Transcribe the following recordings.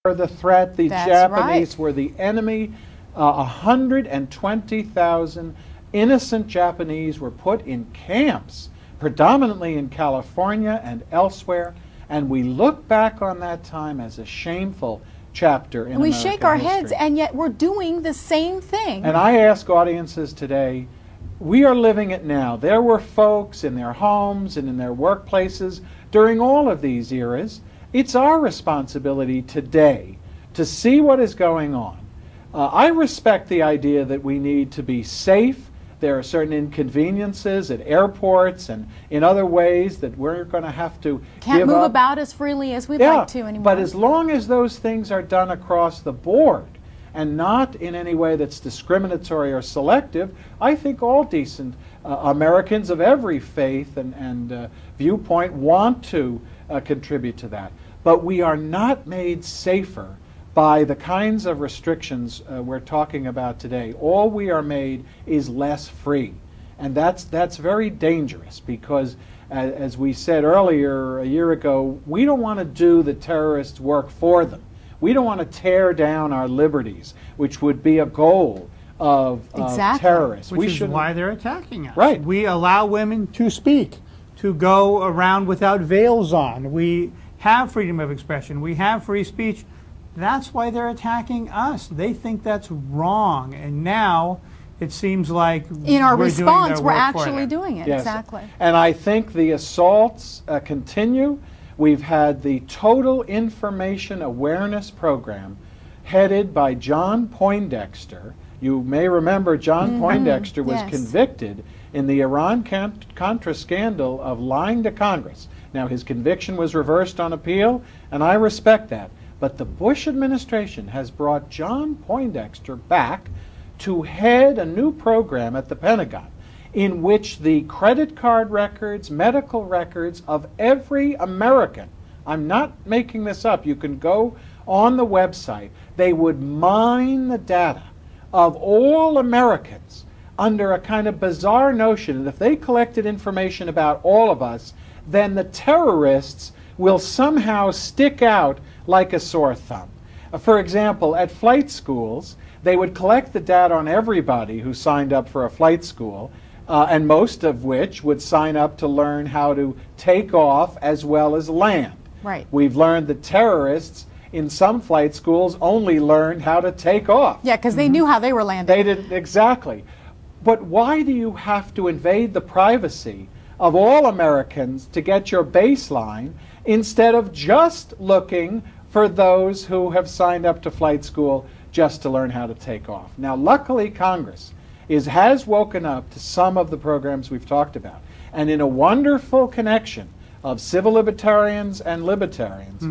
the threat. The That's Japanese right. were the enemy. 120,000 innocent Japanese were put in camps, predominantly in California and elsewhere, and we look back on that time as a shameful chapter in We American shake our history. heads, and yet we're doing the same thing. And I ask audiences today, we are living it now. There were folks in their homes and in their workplaces during all of these eras. It's our responsibility today to see what is going on. I respect the idea that we need to be safe. There are certain inconveniences at airports and in other ways that we're going to have to Can't give move up. about as freely as we'd like to anymore. But as long as those things are done across the board and not in any way that's discriminatory or selective, I think all decent Americans of every faith and viewpoint want to contribute to that. But we are not made safer by the kinds of restrictions we're talking about today. All we are made is less free. And that's very dangerous because, as we said earlier a year ago, we don't want to do the terrorists' work for them. We don't want to tear down our liberties, which would be a goal of terrorists. Which is why they're attacking us. Right. We allow women to speak, to go around without veils on. We have freedom of expression. We have free speech. That's why they're attacking us. They think that's wrong. And now it seems like in our we're response, doing we're their work for actually them. doing it. Yes. Exactly. And I think the assaults continue. We've had the Total Information Awareness Program headed by John Poindexter. You may remember John Poindexter was convicted in the Iran-Contra scandal of lying to Congress. Now, his conviction was reversed on appeal, and I respect that. But the Bush administration has brought John Poindexter back to head a new program at the Pentagon in which the credit card records, medical records of every American, I'm not making this up, you can go on the website, they would mine the data of all Americans under a kind of bizarre notion that if they collected information about all of us, then the terrorists will somehow stick out like a sore thumb. For example, at flight schools, they would collect the data on everybody who signed up for a flight school, and most of which would sign up to learn how to take off as well as land. Right. We've learned that terrorists in some flight schools only learned how to take off. Yeah, because they knew how they were landing. They didn't, exactly. But why do you have to invade the privacy of all Americans to get your baseline instead of just looking for those who have signed up to flight school just to learn how to take off? Now, luckily, Congress has woken up to some of the programs we've talked about. And in a wonderful connection of civil libertarians and libertarians,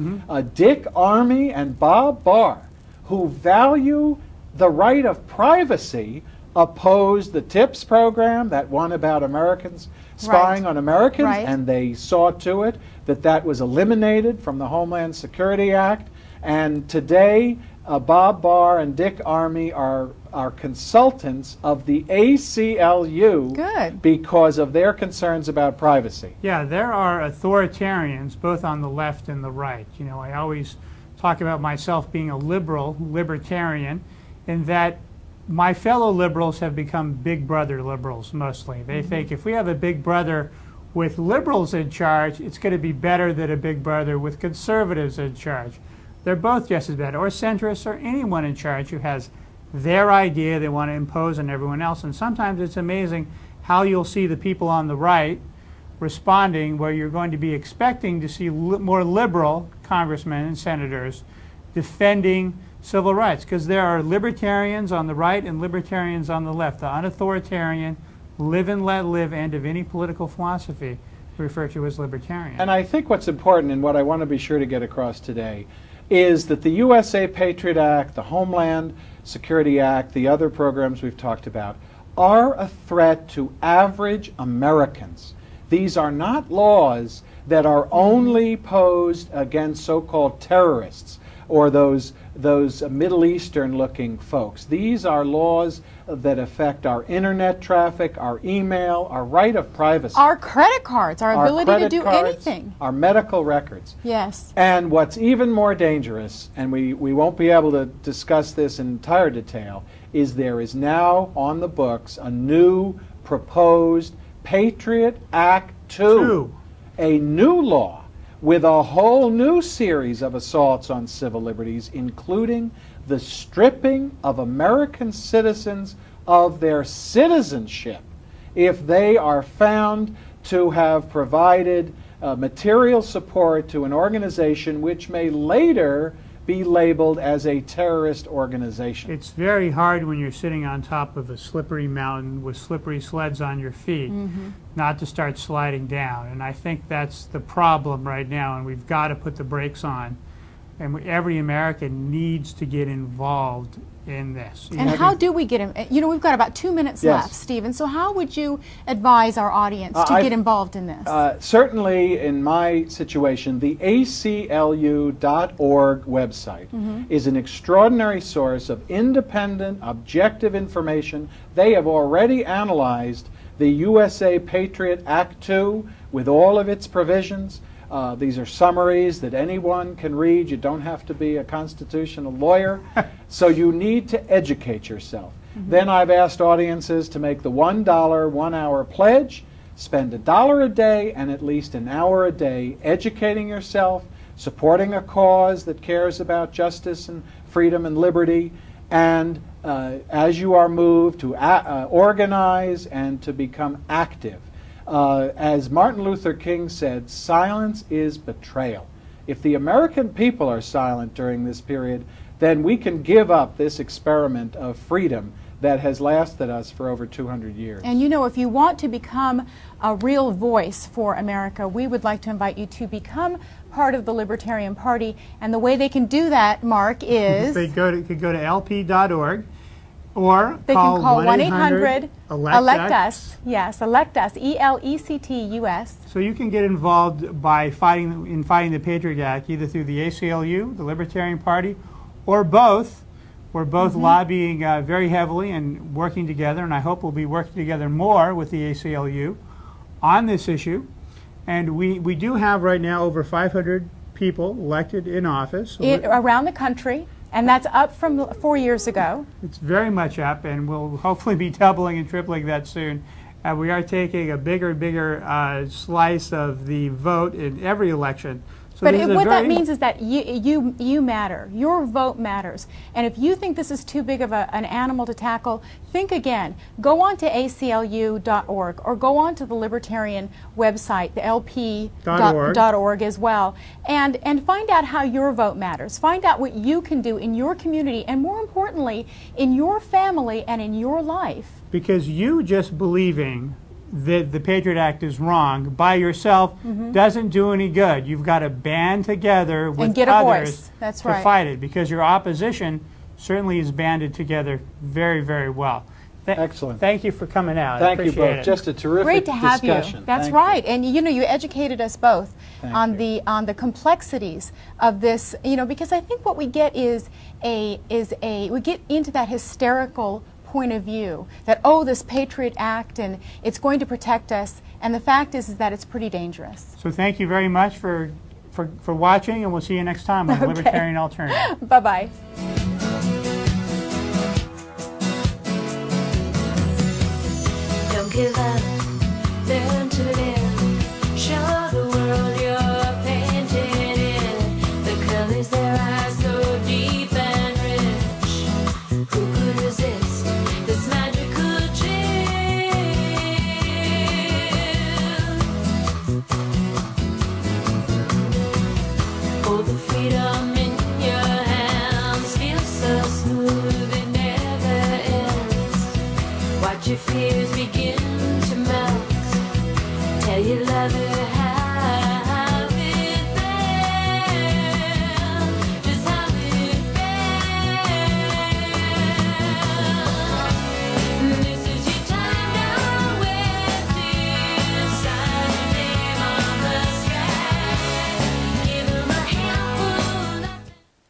Dick Armey and Bob Barr, who value the right of privacy, opposed the TIPS program, that one about Americans spying on Americans, and they saw to it that that was eliminated from the Homeland Security Act. And today, Bob Barr and Dick Armey are consultants of the ACLU because of their concerns about privacy. Yeah, there are authoritarians both on the left and the right. You know, I always talk about myself being a libertarian, in that my fellow liberals have become big brother liberals mostly. They think if we have a big brother with liberals in charge, it's going to be better than a big brother with conservatives in charge. They're both just as bad, or centrists, or anyone in charge who has their idea they want to impose on everyone else. And sometimes it's amazing how you'll see the people on the right responding, where you're going to be expecting to see more liberal congressmen and senators defending civil rights, because there are libertarians on the right and libertarians on the left. The unauthoritarian, live and let live end of any political philosophy referred to as libertarian. And I think what's important, and what I want to be sure to get across today, is that the USA Patriot Act, the Homeland Security Act, the other programs we've talked about, are a threat to average Americans. These are not laws that are only posed against so-called terrorists or those Middle Eastern looking folks. These are laws that affect our internet traffic, our email, our right of privacy. Our credit cards, our ability to do cards, anything. Our medical records. Yes. And what's even more dangerous, and we won't be able to discuss this in entire detail, is there is now on the books a new proposed Patriot Act 2. A new law with a whole new series of assaults on civil liberties, including the stripping of American citizens of their citizenship if they are found to have provided material support to an organization which may later be labeled as a terrorist organization. It's very hard when you're sitting on top of a slippery mountain with slippery sleds on your feet not to start sliding down. And I think that's the problem right now, and we've got to put the brakes on. And every American needs to get involved in this. And how do we get him? You know, we've got about 2 minutes left, Stephen. So how would you advise our audience to get involved in this? Certainly, in my situation, the aclu.org website is an extraordinary source of independent, objective information. They have already analyzed the USA Patriot Act 2 with all of its provisions. These are summaries that anyone can read. You don't have to be a constitutional lawyer. So you need to educate yourself. Then I've asked audiences to make the $1 1-hour pledge, spend $1 a day and at least an hour a day educating yourself, supporting a cause that cares about justice and freedom and liberty, and as you are moved to organize and to become active. As Martin Luther King said, silence is betrayal. If the American people are silent during this period, then we can give up this experiment of freedom that has lasted us for over 200 years. And you know, if you want to become a real voice for America, we would like to invite you to become part of the Libertarian Party. And the way they can do that, Mark, is... They could go to lp.org. Or they can call 1-800-ELECT-US. Yes, elect us, ELECTUS. So you can get involved by fighting the Patriot Act either through the ACLU, the Libertarian Party, or both. We're both lobbying very heavily and working together, and I hope we'll be working together more with the ACLU on this issue. And we do have right now over 500 people elected in office. Around the country. And that's up from 4 years ago. It's very much up, and we'll hopefully be doubling and tripling that soon. We are taking a bigger and bigger slice of the vote in every election. So but what that means is that you matter. Your vote matters. And if you think this is too big of an animal to tackle, think again. Go on to aclu.org or go on to the Libertarian website, the lp.org as well, and find out how your vote matters. Find out what you can do in your community and, more importantly, in your family and in your life. Because you just believing that the Patriot Act is wrong by yourself doesn't do any good. You've got to band together with and get a others voice. That's to right. fight it, because your opposition certainly is banded together very, very well. Excellent. Thank you for coming out. Thank you both. It. Just a terrific Great to have discussion. you. That's Thank right. you. And you know, you educated us both on you. the complexities of this. You know, because I think what we get is we get into that hysterical point of view that, oh, this Patriot Act and it's going to protect us, and the fact is that it's pretty dangerous. So thank you very much for watching, and we'll see you next time on Libertarian Alternative. Bye-bye. Don't give up, learn to live, show the world you're painted in. The colors there are so deep and rich. Who could resist this magical chill? Hold the freedom in your hands, feel so smooth it never ends. Watch your fears begin to melt. Tell your lover